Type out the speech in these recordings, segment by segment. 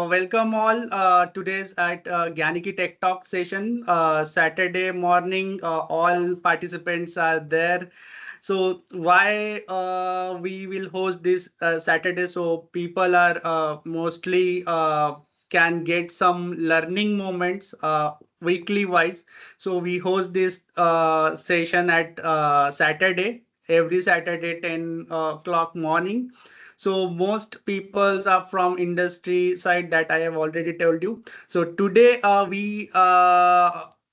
welcome all. Today's at Gyaniki Tech Talk session. Saturday morning, all participants are there. So why we will host this Saturday? So people are mostly can get some learning moments weekly wise. So we host this session at Saturday, every Saturday 10 o'clock morning. So most peoples are from industry side that I have already told you. So today we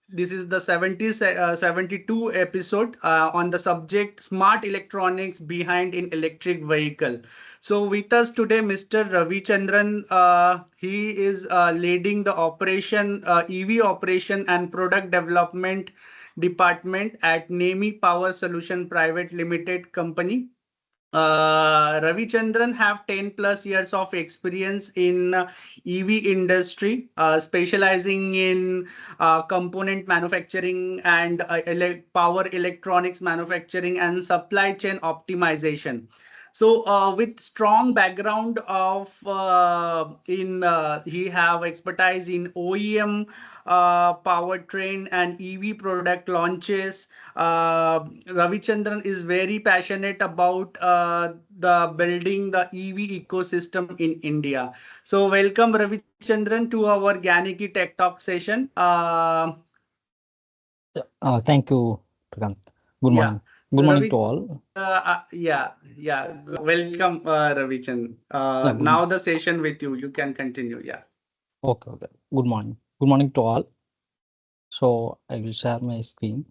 this is the 72 episode on the subject smart electronics behind in electric vehicle. So with us today, Mr. Ravichandran. He is leading the operation EV operation and product development department at NEMI Power Solution Private Limited company. Ravichandran have 10 plus years of experience in EV industry, specializing in component manufacturing and power electronics manufacturing and supply chain optimization. So, with strong background of in he have expertise in OEM, powertrain and EV product launches. Ravichandran is very passionate about the building the EV ecosystem in India. So, welcome Ravichandran to our Gyaniki Tech Talk session. Thank you, Shrikant. Good Yeah. morning. Good So morning to Ravi, all. yeah. Welcome, Ravichandran. Yeah, good. Now the session with you. You can continue. Yeah. Okay. Good morning. Good morning to all. So I will share my screen.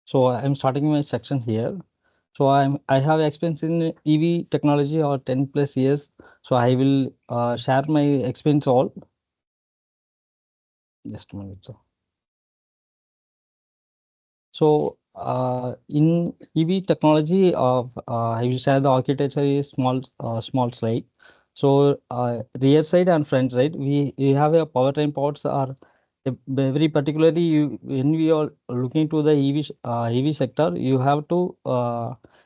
So I'm starting my section here. So I have experience in EV technology or 10 plus years. So I will share my experience all. Just a minute. So in EV technology, I will share the architecture is small slide. So rear side and front side, we have a powertrain ports are very particularly when we are looking to the EV sector, you have to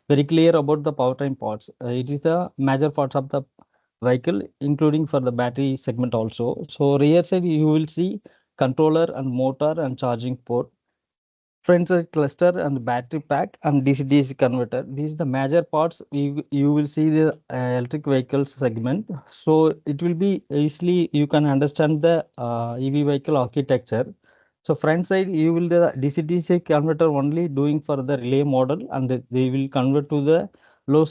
very clear about the powertrain ports. It is the major parts of the vehicle, including for the battery segment also. So rear side, you will see controller and motor and charging port, front side cluster and battery pack and DC-DC converter. These are the major parts you will see the electric vehicles segment. So it will be easily you can understand the EV vehicle architecture. So front side you will the DC-DC converter only doing for the relay model, and they will convert to the low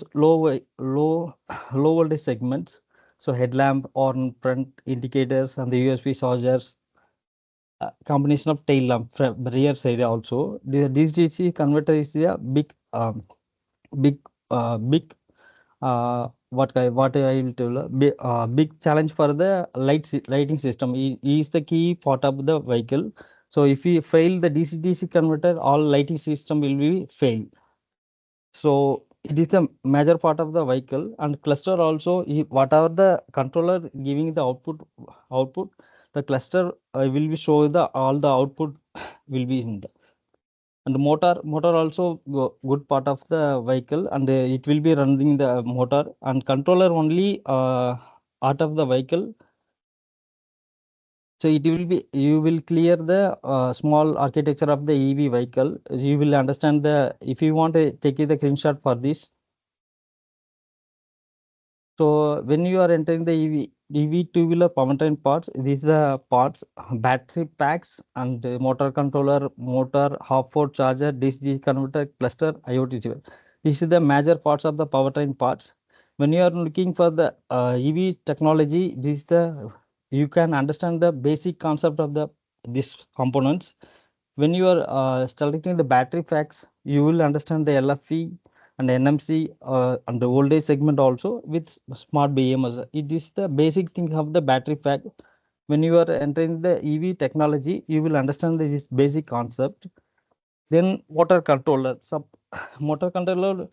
voltage segments. So headlamp, horn, front indicators, and the USB chargers, combination of tail lamp from rear side also. The DC converter is a big, big. What I will tell, big challenge for the lighting system. Is the key part of the vehicle. So if we fail the DC converter, all lighting system will be failed. So it is the major part of the vehicle, and cluster also. Whatever the controller giving the output, the cluster will be show the all the output will be in the, and motor also good part of the vehicle, and it will be running the motor, and controller only out of the vehicle. So it will be you will clear the small architecture of the EV vehicle. You will understand the if you want to take the screenshot for this. So when you are entering the EV two-wheeler powertrain parts, these are the parts: battery packs and motor controller, motor, half-volt charger, DC converter, cluster, IoT chip. These are the major parts of the powertrain parts. When you are looking for the EV technology, this the you can understand the basic concept of the these components. When you are selecting the battery packs, you will understand the LFE and NMC and the voltage segment also with smart BMS. It is the basic thing of the battery pack. When you are entering the EV technology, you will understand this basic concept. Then motor controller. Motor controller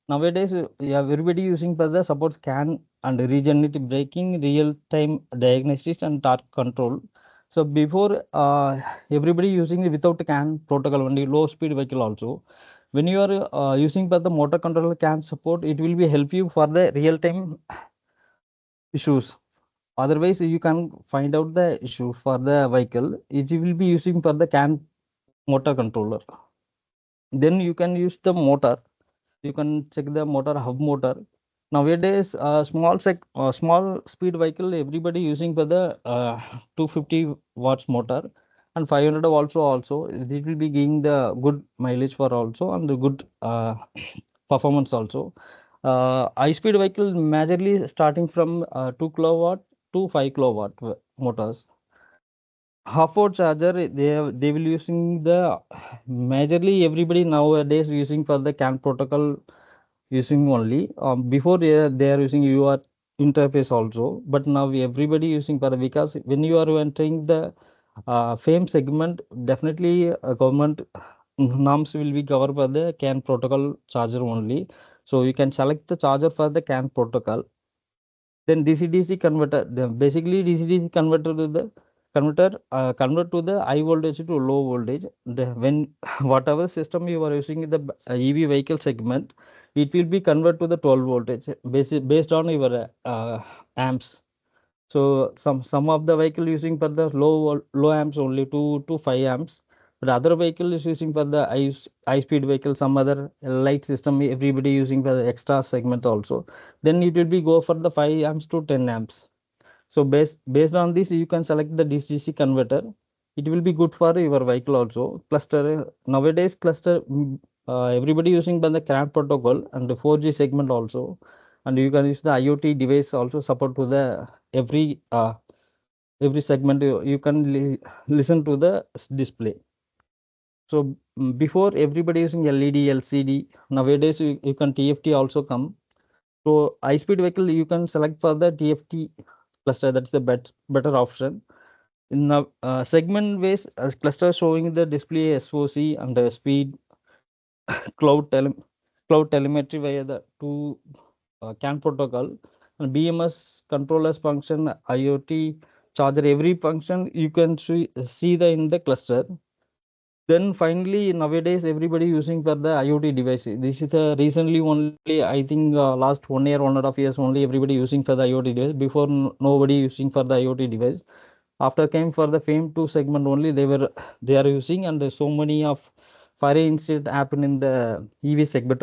nowadays, everybody using for the support scan and regenerative braking, real time diagnostics and torque control. So before everybody using it without CAN protocol only low speed vehicle also. When you are using for the motor controller CAN support, it will be help you for the real time issues. Otherwise, you can find out the issue for the vehicle. It will be using for the CAN motor controller. Then you can use the motor. You can check the motor hub motor. Nowadays, small speed vehicle everybody using for the 250 watts motor and 500 also it will be giving the good mileage for also and the good performance also. High speed vehicle majorly starting from 2 kilowatt to 5 kilowatt motors. Half hour charger they will using the majorly everybody nowadays using for the CAN protocol using only. Before they are using UR interface also, but now everybody using for because when you are entering the FAME segment, definitely government norms will be covered by the CAN protocol charger only. So you can select the charger for the CAN protocol. Then DC-DC converter, basically DC-DC converter to the convert to the high voltage to low voltage. When whatever system you are using in the EV vehicle segment, it will be convert to the 12 voltage based on your amps. So some of the vehicle using for the low amps only 2 to 5 amps, but other vehicle is using for the high speed vehicle, some other light system everybody using for the extra segment also. Then it will be go for the 5 amps to 10 amps. So based on this, you can select the DC converter. It will be good for your vehicle also. Cluster nowadays cluster everybody using by the CAN protocol and the 4G segment also, and you can use the IoT device also support to the every segment. You can listen to the display. So before everybody using LED, LCD. Nowadays you can TFT also come. So high speed vehicle you can select for the TFT cluster. That's the better option. In the segment ways as cluster showing the display SOC and the speed cloud tele cloud telemetry via the two CAN protocol and BMS controllers function IoT charger every function you can see the in the cluster. Then finally, nowadays everybody using for the IoT devices. This is the recently only I think last 1 year, 1.5 years only everybody using for the IoT device. Before nobody using for the IoT device. After came for the FAME 2 segment only they are using and there's so many of fire incident happen in the EV segment,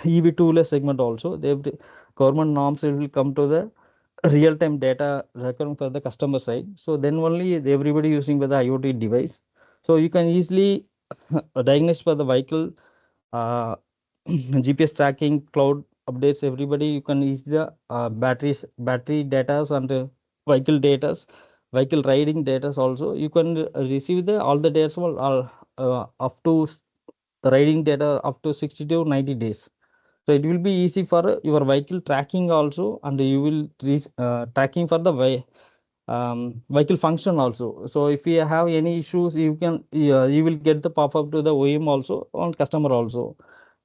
EV two-wheeler segment also. They government norms will come to the real-time data requiring for the customer side. So then only everybody using with the IoT device. So you can easily diagnose for the vehicle, uh, GPS tracking, cloud updates. Everybody you can use the battery data and vehicle data, vehicle riding data also. You can receive the all the data up to the riding data up to 60 to 90 days. So it will be easy for your vehicle tracking also, and you will tracking for the vehicle function also. So if you have any issues, you will get the pop up to the OEM also on customer also.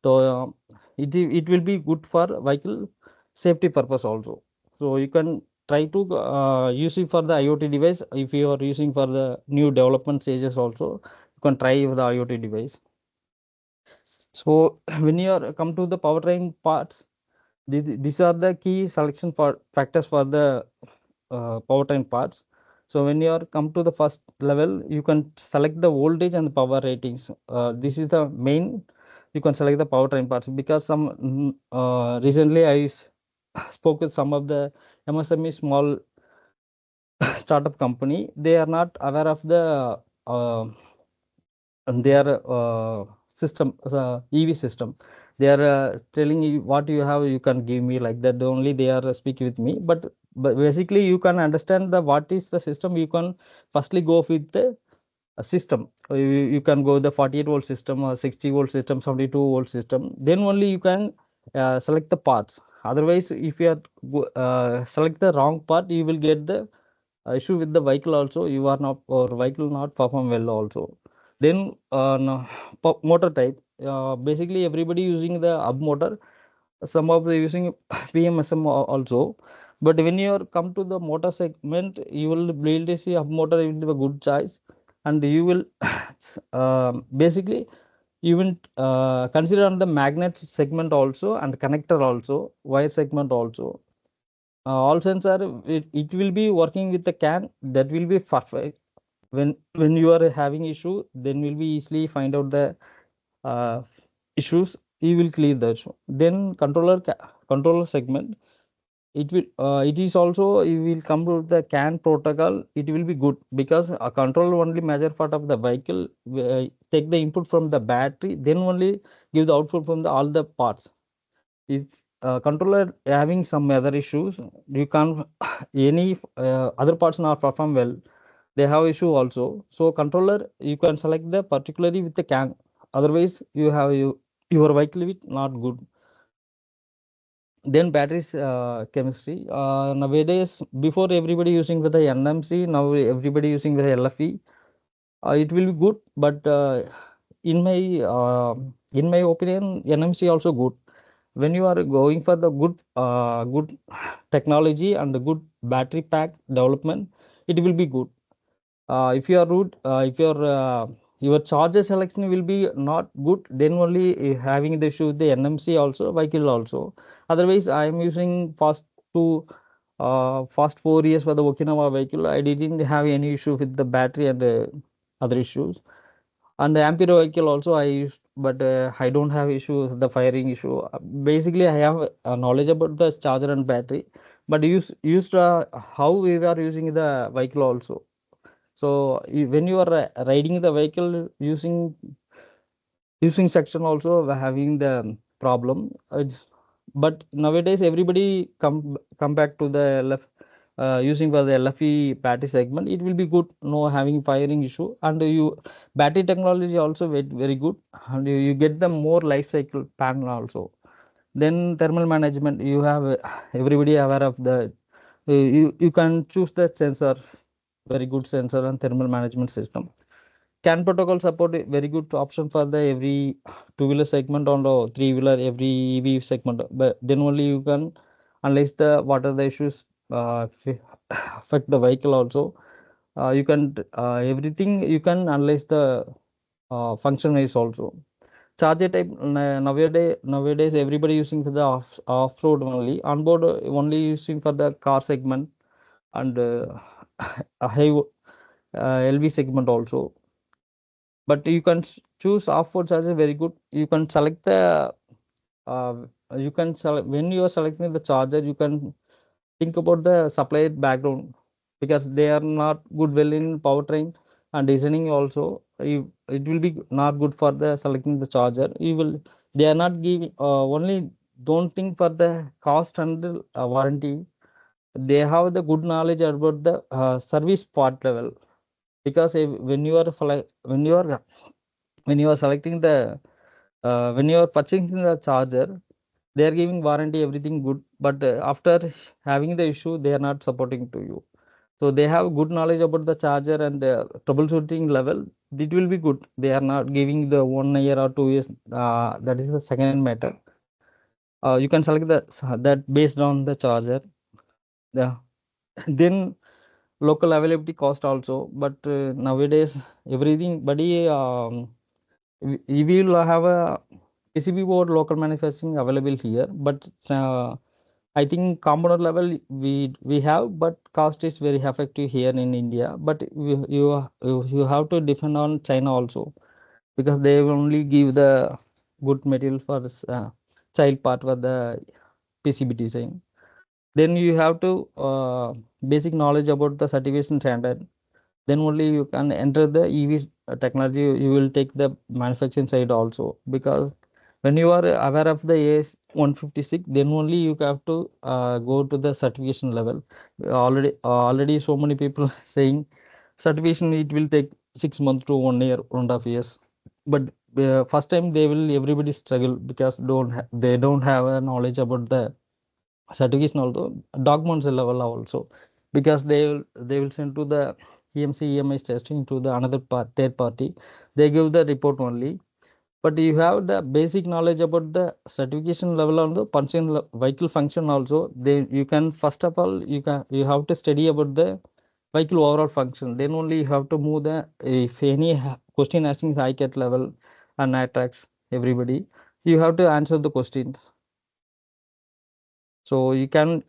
So it will be good for vehicle safety purpose also. So you can try to use it for the IoT device. If you are using for the new development stages also, you can try with the IoT device. So when you are come to the powertrain parts, these are the key selection for factors for the powertrain parts. So when you are come to the first level, you can select the voltage and the power ratings. This is the main. You can select the powertrain parts because recently spoke with some of the MSME small startup company. They are not aware of the uh, and their system EV system. They are telling you what you have you can give me like that only they are speaking with me, but basically you can understand the what is the system. You can firstly go with the system. You can go the 48-volt system or 60-volt system, 72-volt system, then only you can select the parts. Otherwise if you are select the wrong part, you will get the issue with the vehicle also. You are not or vehicle not perform well also. Then no, motor type, basically everybody using the hub motor. Some of the using PMSM also. But when you are come to the motor segment, you will really see a motor will be a good choice, and you will basically you will consider on the magnet segment also and connector also, wire segment also. All sensor it will be working with the can, that will be perfect. When you are having issue, then will be easily find out the uh, issues. You will clear the issue. Then controller segment, it is also you will come to the CAN protocol. It will be good because a control only major part of the vehicle take the input from the battery, then only give the output from the all the parts. If controller having some other issues, you can't any other parts not perform well, they have issue also. So controller you can select the particularly with the CAN, otherwise your vehicle will not good. Then batteries chemistry. Nowadays, before everybody using with the NMC, now everybody using with the LFE. It will be good, but in my uh, in my opinion, NMC also good. When you are going for the good technology and the good battery pack development, it will be good. If you are root if your charger selection will be not good, then only having the issue with the NMC also, vehicle also. Otherwise I am using fast 4 years for the Okinawa vehicle. I didn't have any issue with the battery and other issues. And the Ampere vehicle also I used, but I don't have issue with the firing issue. Basically I have knowledge about the charger and battery, but used how we are using the vehicle also. So when you are riding the vehicle using section also having the problem. It's but nowadays everybody come back to the LF, using for the LFE battery segment. It will be good, no having firing issue, and you battery technology also very good, and you get the more life cycle panel also. Then thermal management, you have everybody aware of the you can choose the sensor, very good sensor and thermal management system. CAN protocol support a very good option for the every two-wheeler segment on the three-wheeler, every EV segment. But then only you can analyze the what are the issues affect the vehicle also. You can everything you can analyze the function wise also. Charger type nowadays everybody using for the off-road only. On board only using for the car segment and a high LV segment also. But you can choose off-board charger very good. You can select the uh, you can select when you are selecting the charger, you can think about the supplier background, because they are not good well in powertrain and designing also. It will be not good for the selecting the charger. You will they are not giving only, don't think for the cost and the warranty. They have the good knowledge about the service part level, because if, when you are selecting the when you are purchasing the charger, they are giving warranty everything good, but after having the issue they are not supporting to you. So they have good knowledge about the charger and troubleshooting level. It will be good. They are not giving the 1 year or 2 years, that is the second hand matter. You can select that based on the charger. Yeah. Then local availability cost also, but nowadays everything buddy, we will have a PCB board local manufacturing available here, but I think component level we have, but cost is very effective here in India. But you have to depend on China also, because they will only give the good material for this, child part for the PCB design. Then you have to basic knowledge about the certification standard. Then only you can enter the EV technology. You will take the manufacturing side also, because when you are aware of the AS 156, then only you have to go to the certification level. Already so many people saying certification it will take 6 months to 1 year, 1.5 years. But first time they will everybody struggle, because they don't have a knowledge about the certification also, documents level also, because they will send to the EMC EMI testing to the another third party. They give the report only. but you have the basic knowledge about the certification level on the vehicle function also. Then you can, first of all, you have to study about the vehicle overall function. Then only you have to move the, if any question asking high cat level and attacks everybody, you have to answer the questions. So you can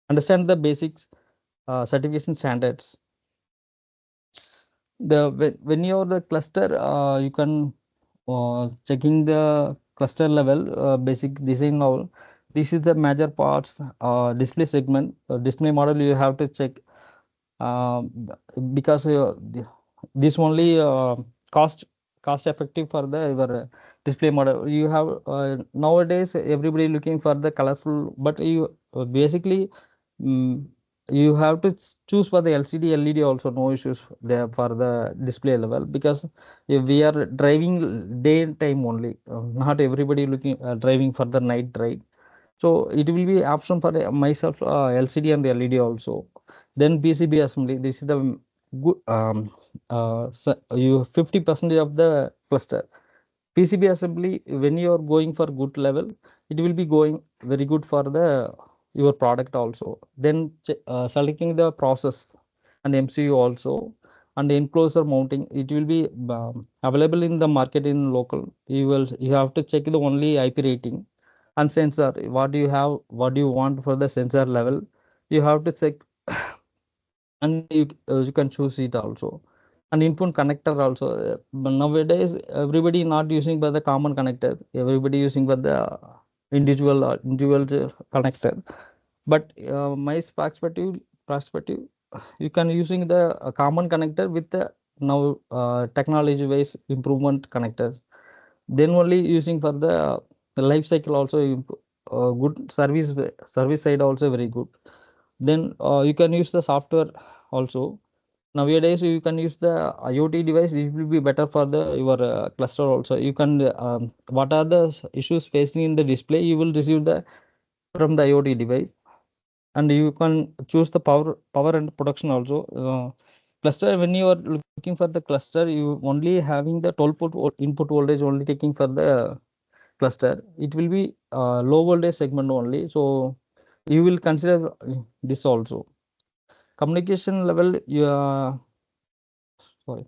understand the basics certification standards. When you're the cluster, you can checking the cluster level, basic design level. This is the major parts. Display segment, display model you have to check, because this only cost effective for the your display model. You have nowadays everybody looking for the colorful, but you basically, mm, you have to choose for the LCD LED also, no issues there for the display level, because if we are driving day time only, not everybody looking driving for the night drive. So it will be option for myself, LCD and the LED also. Then PCB assembly. This is the good, so you 50% of the cluster. PCB assembly, when you are going for good level, it will be going very good for the your product also. Then selecting the process and MCU also, and enclosure mounting. It will be available in the market in local. You have to check the only IP rating and sensor. What do you have? What do you want for the sensor level? You have to check, and you can choose it also. And input connector also, but nowadays everybody not using by the common connector, everybody using by the individual connector. But my perspective, you can using the common connector with the now technology wise improvement connectors. Then only using for the life cycle also, good service side also very good. Then you can use the software also. Nowadays you can use the IoT device. It will be better for the your cluster also. You can, what are the issues facing in the display, you will receive the from the IoT device. And you can choose the power and production also. Cluster, when you are looking for the cluster, you only having the 12 volt input voltage only taking for the cluster. It will be low voltage segment only. So you will consider this also. Communication level, sorry,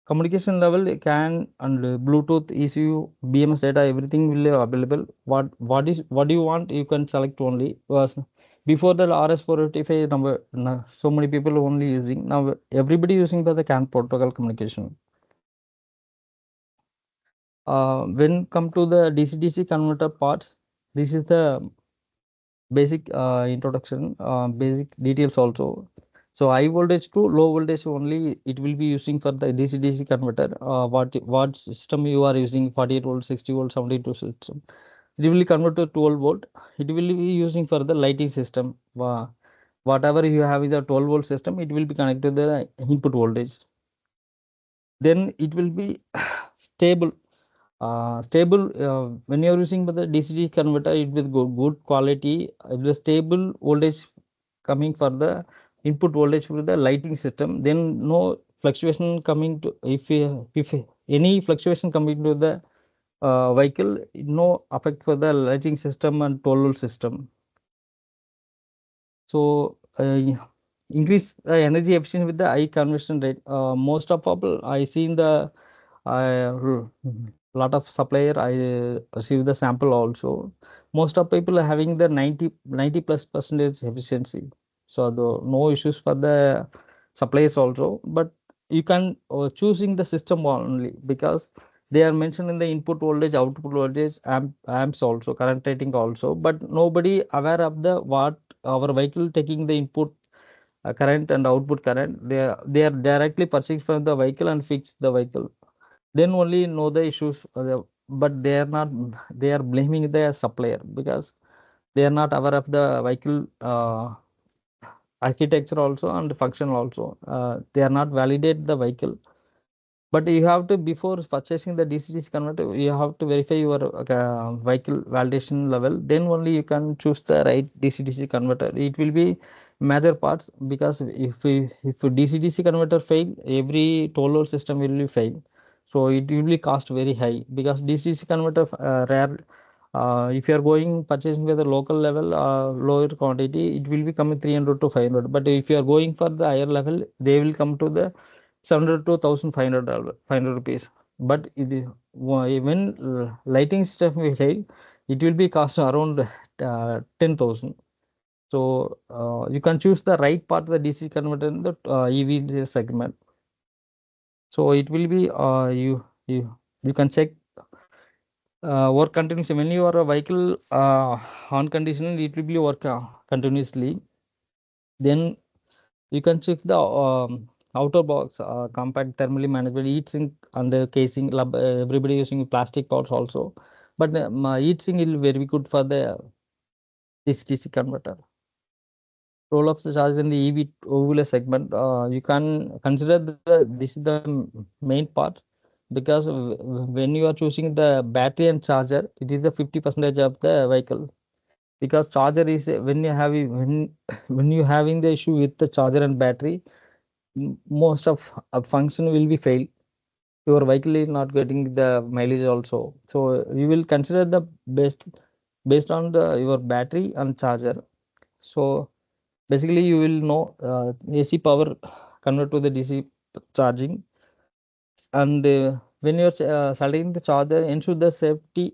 communication level can, and Bluetooth, ECU, BMS data, everything will be available. What do you want, you can select only. Was before the RS485 number, so many people only using. Now everybody using by the CAN protocol communication. When come to the DC-DC converter parts, this is the basic introduction, basic details also. So high voltage to low voltage only, it will be using for the DC-DC converter. What system you are using, 48 volt, 60 volt, 72 system, it will convert to 12 volt. It will be using for the lighting system. Whatever you have in the 12 volt system, it will be connected to the input voltage. Then it will be stable. When you're using the DC converter, it with good quality, the stable voltage coming for the input voltage for the lighting system. Then no fluctuation coming to, if any fluctuation coming to the vehicle, no affect for the lighting system and 12 volt system. So increase energy efficiency with the high conversion rate. Most of people I see in the lot of supplier, I receive the sample also. Most of people are having the 90 plus percentage efficiency. So the no issues for the suppliers also. But you can choosing the system only, because they are mentioned in the input voltage, output voltage, amps also, current rating also. But nobody aware of the what our vehicle taking the input current and output current. They are directly purchased from the vehicle and fix the vehicle. Then only know the issues, but they are not, they are blaming the supplier, because they are not aware of the vehicle architecture also and function also. They are not validate the vehicle. But you have to, before purchasing the DC-DC converter, you have to verify your vehicle validation level. Then only you can choose the right DC-DC converter. It will be major parts, because if DC-DC converter fail, every 12 volt system will be fail. So it will be cost very high because DC converter rare. If you are going purchasing with the local level lower quantity, it will be coming 300 to 500. But if you are going for the higher level, they will come to the 700 to 1500 500 rupees. But when lighting stuff will say, it will be cost around 10,000. So you can choose the right part of the DC converter in the EV segment. So it will be you can check work continuously when you are a vehicle on condition it will be work continuously. Then you can check the outer box compact thermally management heat sink and the casing everybody using plastic parts also, but heat sink is very good for the DC converter. Role of the charger in the EV two-wheeler segment, you can consider this is the main part because when you are choosing the battery and charger, it is the 50% of the vehicle. Because charger is when you have when you having the issue with the charger and battery, most of a function will be failed. Your vehicle is not getting the mileage also. So you will consider the best based on the your battery and charger. So basically, you will know AC power convert to the DC charging, and when you're selecting the charger, ensure the safety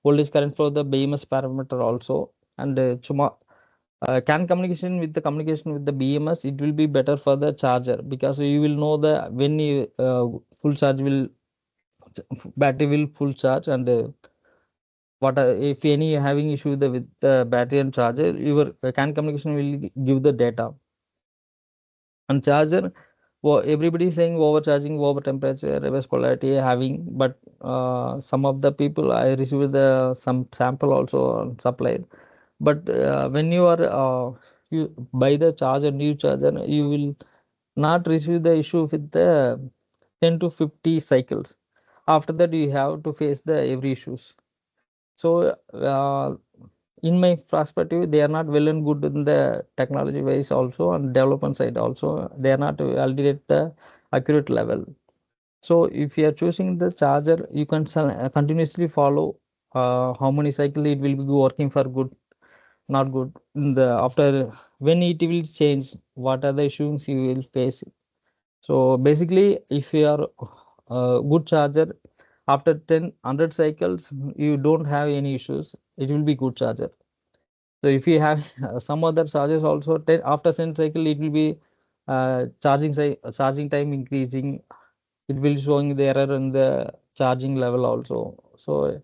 voltage current for the BMS parameter also, and can communication with the BMS, it will be better for the charger because you will know the when you full charge will battery will full charge and what if any having issue with the battery and charger, your can communication will give the data. And charger, well, everybody is saying overcharging, over temperature, reverse polarity having, but some of the people I received the some sample also on supply. But when you are you buy the charger, new charger, you will not receive the issue with the 10 to 50 cycles. After that, you have to face the every issues. So in my perspective, they are not well and good in the technology wise also and development side also. They are not validate the accurate level. So if you are choosing the charger, you can continuously follow how many cycle it will be working for good, not good. In the after when it will change, what are the issues you will face. So basically, if you are a good charger, after 10 100 cycles, you don't have any issues. It will be good charger. So if you have some other charges also, after 10 cycle, it will be charging time increasing. It will showing the error in the charging level also. So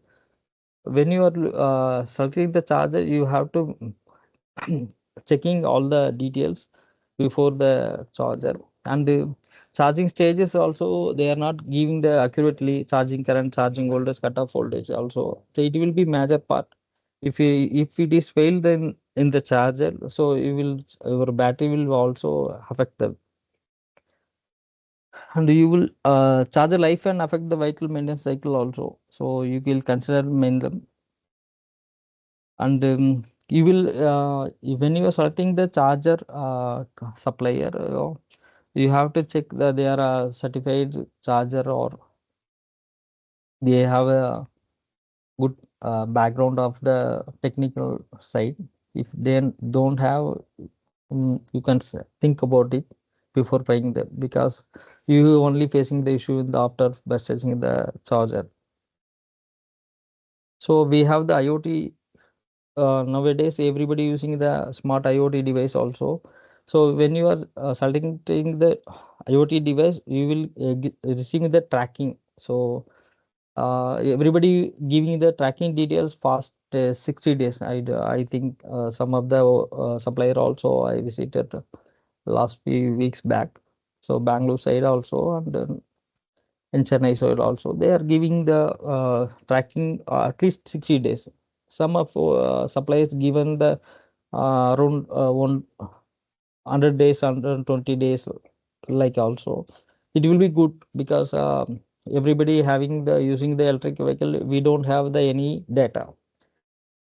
when you are selecting the charger, you have to checking all the details before the charger. And charging stages also they are not giving the accurately charging current, charging voltage, cutoff voltage also. So it will be major part. If it is failed then in the charger, so you will your battery will also affect the, and you will charge the life and affect the vehicle maintenance cycle also. So you will consider main and you will when you are selecting the charger supplier, you have to check that they are a certified charger or they have a good background of the technical side. If they don't have, you can think about it before buying them because you only facing the issue in the after purchasing the charger. So we have the IoT. Nowadays everybody using the smart IoT device also. So when you are selecting the IoT device, you will receiving the tracking. So everybody giving the tracking details fast 60 days. I think some of the supplier also I visited last few weeks back. So Bangalore side also and in Chennai side also they are giving the tracking at least 60 days. Some of suppliers given the around 100 days, 120 days, like also it will be good because everybody having the using the electric vehicle, we don't have the any data.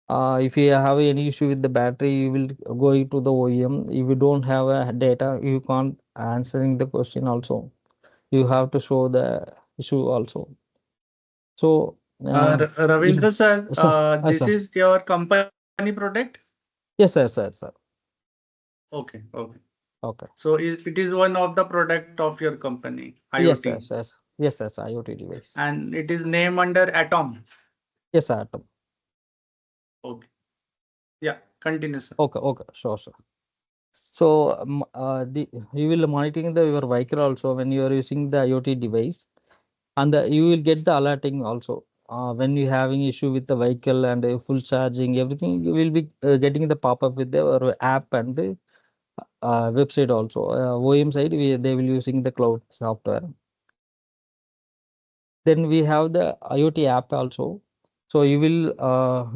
If you have any issue with the battery, you will go to the OEM. If you don't have data, you can't answering the question also. You have to show the issue also. So it Ravindra sir, sir, this sir. is your company product? Yes, sir. Okay, okay. Okay. So it is one of the product of your company, Yes, IoT, sir. IoT device. and it is named under Atom. Yes, sir. Atom. Okay. Yeah, continue, sir. Okay, sure. So the you will monitoring the your vehicle also when you are using the IoT device, and you will get the alerting also. When you having issue with the vehicle and full charging, everything you will be getting the pop-up with the app and the website also. OEM side, they will using the cloud software. Then we have the IoT app also. So you will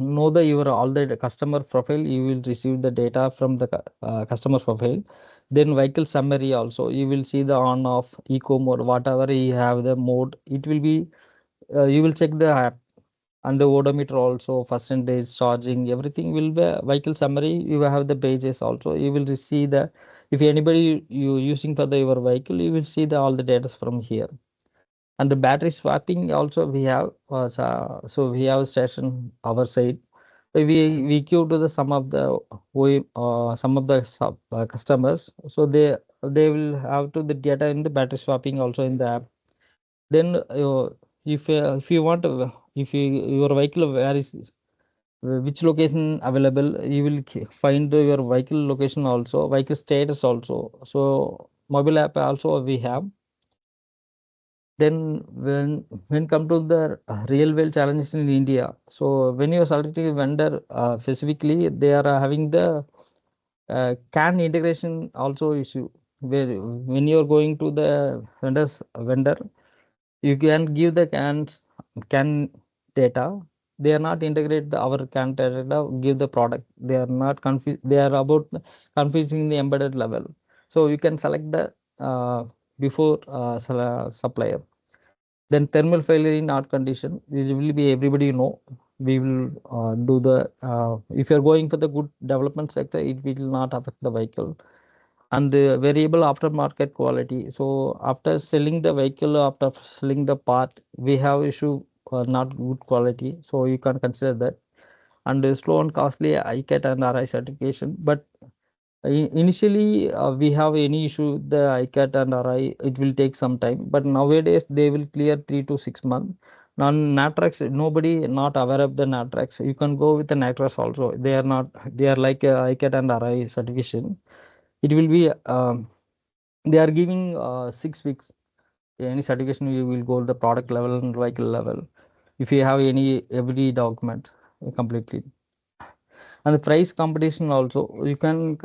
know the your all the customer profile. You will receive the data from the customer profile. Then vehicle summary also. You will see the on off eco mode, whatever you have the mode. It will be you will check the app and the odometer also, percentage charging, everything will be vehicle summary. You will have the pages also. You will see the if anybody you using for the your vehicle, you will see the all the data from here. And the battery swapping also we have so we have a station our side. We queue to the some of the some of the customers, so they will have to the data in the battery swapping also in the app. Then if you want if you, your vehicle where is which location available, you will find your vehicle location also, vehicle status also. So mobile app also we have. Then when come to the real world challenges in India, so when you are selecting a vendor, specifically they are having the can integration also issue, where when you are going to the vendor, you can give the can data. They are not integrate the our can data give the product. They are not confused. They are about confusing the embedded level. So you can select the before supplier. Then thermal failure in hard condition, it will be everybody know. We will do the if you are going for the good development sector, it will not affect the vehicle. And the variable aftermarket quality. So after selling the vehicle, after selling the part, we have issue not good quality. So you can consider that. And slow and costly ICAT and RI certification. But initially we have any issue the ICAT and RI, it will take some time. But nowadays they will clear 3 to 6 months. Now Natrax, nobody not aware of the Natrax. You can go with the Natrax also. They are not. They are like ICAT and RI certification. It will be they are giving 6 weeks. Any certification you will go the product level and vehicle level. If you have any every document completely. And the price competition also, you can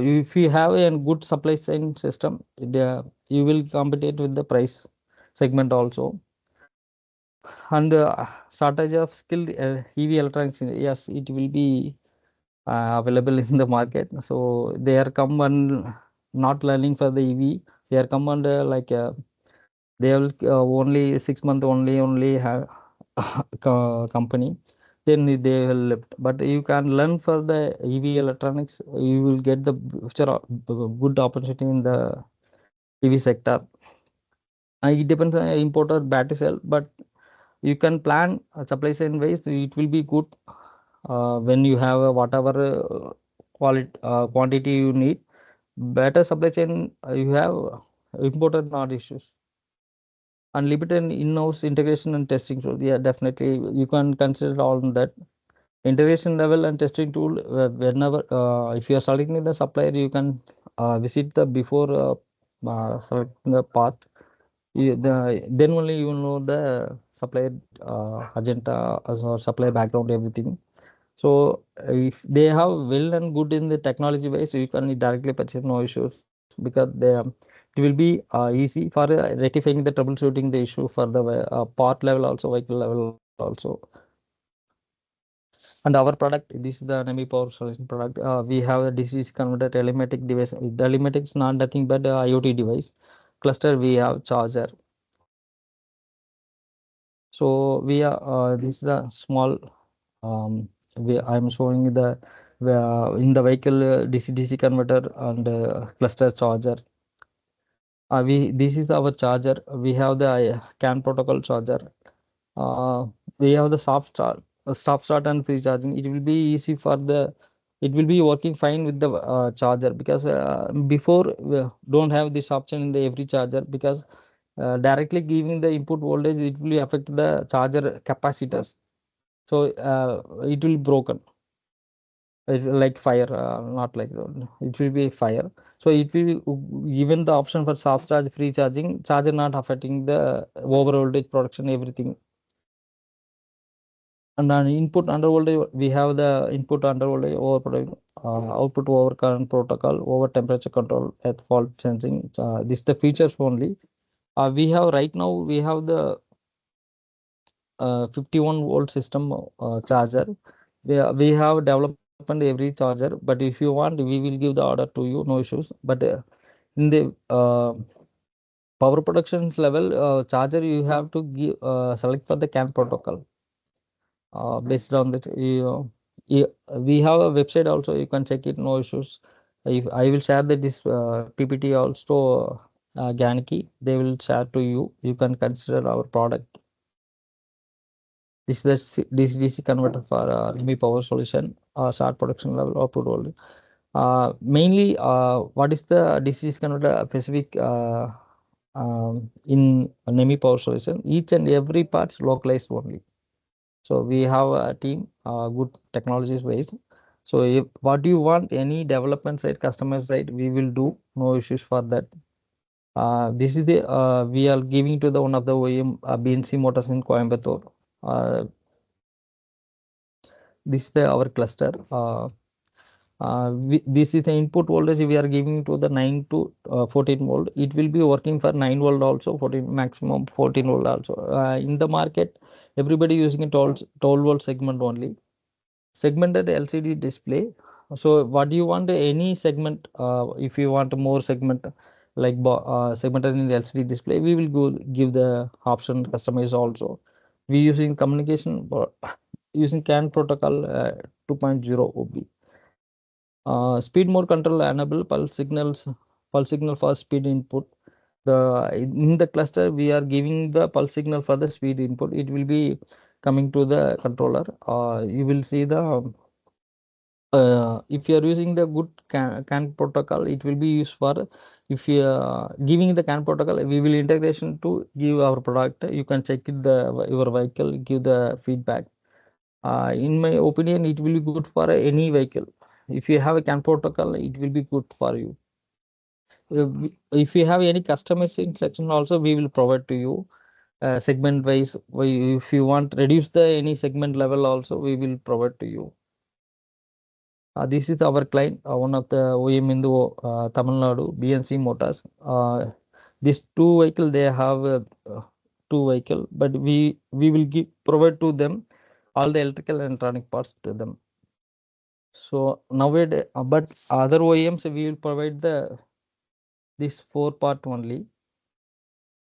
if you have a good supply chain system, you will compete with the price segment also. And shortage of skilled EV electronics, yes, it will be available in the market. So they are come and not learning for the EV. They are come and like they will only 6 month only have company. Then they will left. But you can learn for the EV electronics. You will get the good opportunity in the EV sector. It depends on importer battery cell, but you can plan supply chain ways. It will be good when you have whatever quality quantity you need. Better supply chain you have imported not issues. Unlimited in-house integration and testing tool. Yeah, definitely you can consider all that. Integration level and testing tool, whenever if you are selecting the supplier, you can visit the before selecting the part. Then only you will know the supplier agenda or supplier background, everything. So if they have well and good in the technology wise, you can directly purchase, no issues, because it will be easy for rectifying the troubleshooting the issue for the part level also, vehicle level also. And our product, this is the NEMI Power Solution product. We have a DC converter telematic device. The telematic is not nothing but IoT device. Cluster we have charger. So we are this is the small I'm showing the in the vehicle DC converter and cluster charger. We this is our charger. We have the CAN protocol charger. Uh, we have the soft start and free charging. It will be easy for the. It will be working fine with the charger because before we don't have this option in the every charger because directly giving the input voltage it will affect the charger capacitors. So it will broken. It will like fire, not like it will be fire. So it will given the option for soft charge, free charging, charger not affecting the over voltage production, everything. And on input under voltage, we have the input under voltage over output over current protocol, over temperature control, at fault sensing. This is the features only. We have right now we have the 51-volt system charger. We have development every charger, but if you want, we will give the order to you, no issues. But in the power production level charger, you have to give select for the CAN protocol. Based on that, we have a website also. You can check it, no issues. If I will share the this PPT also, gyaniki, they will share to you. You can consider our product. This is the DC converter for NEMI Power Solution, short production level output voltage. Mainly, what is the DC converter specific in NEMI Power Solution? Each and every parts localized only. So we have a team, good technologies based. So if what you want, any development side, customer side, we will do. No issues for that. This is the we are giving to the one of the OEM BNC Motors in Coimbatore. This is the our cluster. This is the input voltage we are giving to the 9 to 14 volt. It will be working for 9 volt also, 14 maximum 14 volt also. In the market, everybody using a 12 volt segment only. Segmented LCD display. So what do you want? Any segment? If you want more segment, like segmented in LCD display, we will go give the option customize also. We using communication using CAN protocol 2.0 OB. Speed mode control enable pulse signal for speed input. In the cluster we are giving the pulse signal for the speed input. It will be coming to the controller. You will see the if you are using the good CAN protocol, it will be used for if you are giving the CAN protocol, we will integration to give our product. You can check it your vehicle, give the feedback. In my opinion, it will be good for any vehicle. If you have a CAN protocol, it will be good for you. If you have any customization section also, we will provide to you segment wise. If you want reduce the any segment level also, we will provide to you. This is our client, one of the OEM in the Tamil Nadu, BNC Motors. These two vehicle, they have two vehicle, but we will give provide to them all the electrical and electronic parts to them. So nowadays, but other OEMs we will provide the this 4 part only.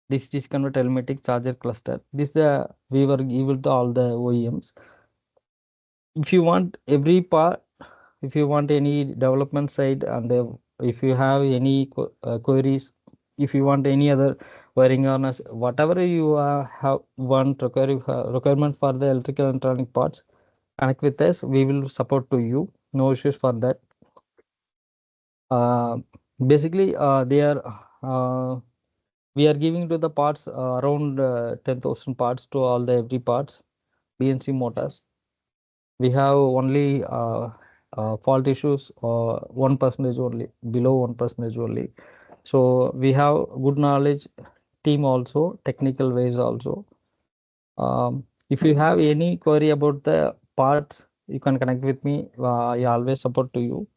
This disconvert telematic charger cluster. This the we were given to all the OEMs. If you want every part, if you want any development side, and if you have any queries, if you want any other wiring harness, whatever you have want requirement for the electrical and electronic parts, connect with us. We will support to you. No issues for that. Uh, Basically, we are giving to the parts around 10,000 parts to all the every parts BNC Motors. We have only fault issues 1% only, below 1% only. So we have good knowledge team also, technical ways also. If you have any query about the parts, you can connect with me. I always support to you.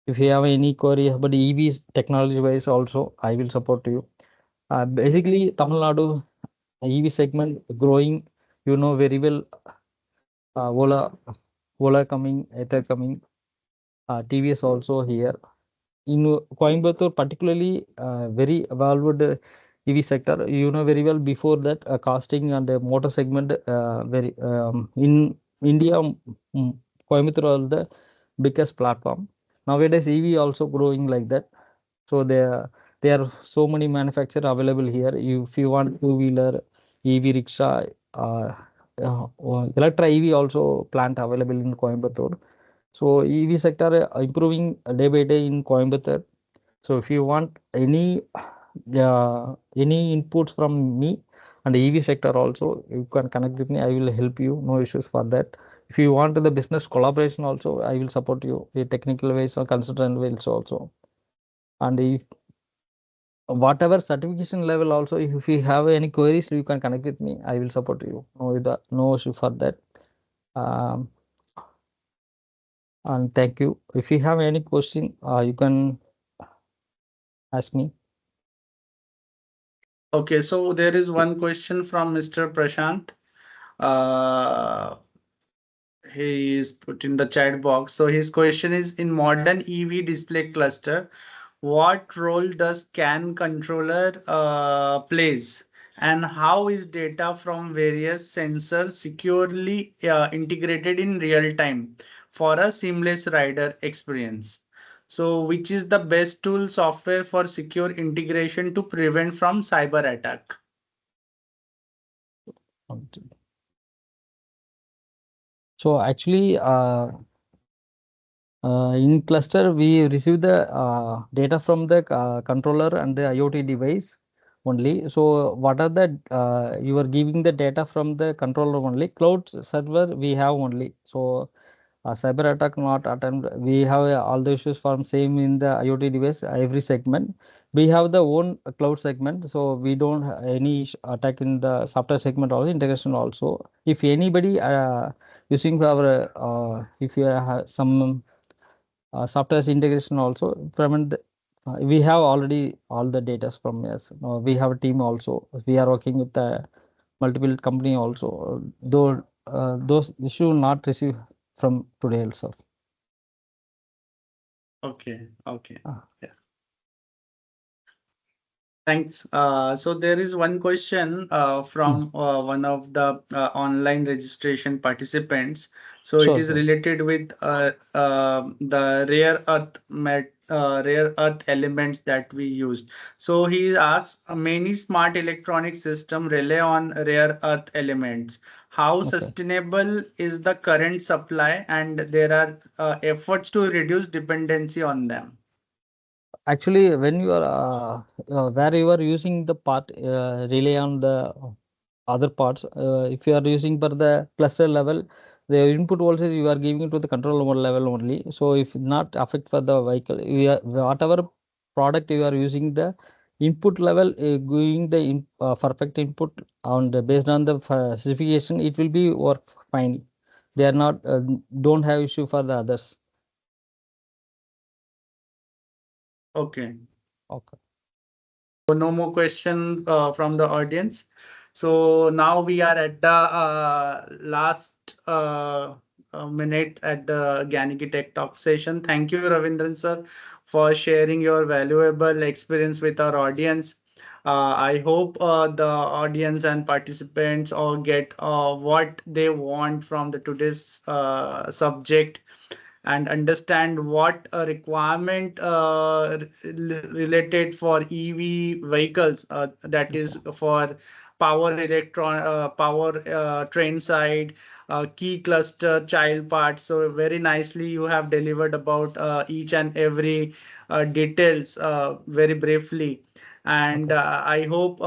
If you have any query about EVs technology wise also, I will support you. Basically, Tamil Nadu EV segment growing, you know very well. Ola coming, Ether coming, TVS also here. In Coimbatore, particularly very evolved EV sector, you know very well. Before that, casting and motor segment, very in India, Coimbatore are the biggest platform. Nowadays, EV also growing like that. So There are so many manufacturer available here. If you want two-wheeler, EV rickshaw, uh, Electra EV also plant available in Coimbatore. So EV sector improving day by day in Coimbatore. So if you want any inputs from me and EV sector also, you can connect with me. I will help you. No issues for that. If you want the business collaboration also, I will support you. A technical ways or consultant ways also. And if whatever certification level also, if you have any queries, you can connect with me. I will support you. No issue for that. Um, and thank you. If you have any question, you can ask me. Okay, so there is one question from Mr. Prashant. Uh, he is put in the chat box. So his question is, in modern EV display cluster, what role does CAN controller plays, and how is data from various sensors securely integrated in real time for a seamless rider experience? So which is the best tool software for secure integration to prevent from cyber attack? So actually, in cluster, we receive the data from the controller and the IoT device only. So what are the you are giving the data from the controller only. Cloud server we have only. So cyber attack not attempt. We have all the issues from same in the IoT device every segment. We have the own cloud segment, so we don't have any attack in the software segment or integration also. If anybody using our if you have some software integration also from the, we have already all the data from us. We have a team also. We are working with the multiple company also. Though those issue not receive from today also. Okay, okay. Ah, Thanks. So there is one question mm, from one of the online registration participants. So it sure, is sure. related with the rare earth elements that we used. So he asks, many smart electronic system rely on rare earth elements. How Okay. sustainable is the current supply, and there are efforts to reduce dependency on them? Actually, when you are where you are using the part rely on the other parts. If you are using for the cluster level, the input voltage you are giving it to the control level only. So if not affect for the vehicle, whatever product you are using the input level going the perfect input on the based on the specification, it will be work fine. They are not don't have issue for the others. Okay. Okay. So no more question from the audience. So now we are at the last minute at the Gyaniki Tech Talk session. Thank you, Ravindran sir, for sharing your valuable experience with our audience. I hope the audience and participants all get what they want from the today's subject, and understand what a requirement related for EV vehicles, that Okay. is for power train side, key cluster, child parts. So very nicely you have delivered about each and every details very briefly. And Okay. I hope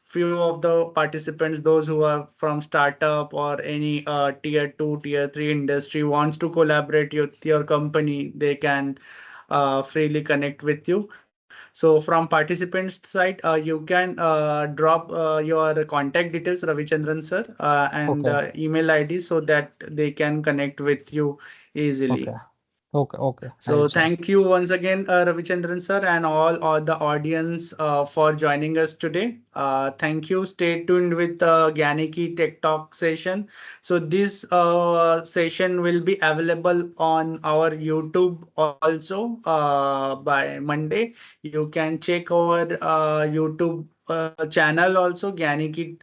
few of the participants, those who are from startup or any tier 2 tier 3 industry, wants to collaborate with your company, they can freely connect with you. So from participants side, you can drop your contact details, Ravichandran sir, and Okay. email ID, so that they can connect with you Okay. easily. Okay. Okay. I will So share. thank you once again, Ravichandran sir, and all the audience for joining us today. Thank you. Stay tuned with Gyaniki Tech Talk session. So this session will be available on our YouTube also by Monday. You can check our YouTube channel also, Gyaniki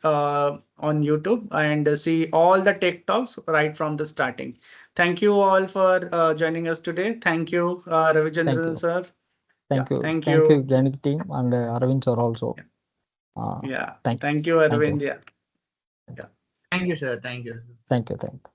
on YouTube, and see all the tech talks right from the starting. Thank you all for joining us today. Thank you, Thank Ravichandran you. sir. Yeah, thank Thank you, you. Gyaniki team and Arvind sir also. Yeah, Uh, yeah. thank, Thank you, thank you, Arvind. Yeah. Yeah. Thank you, sir. Thank you. thank you, thank you.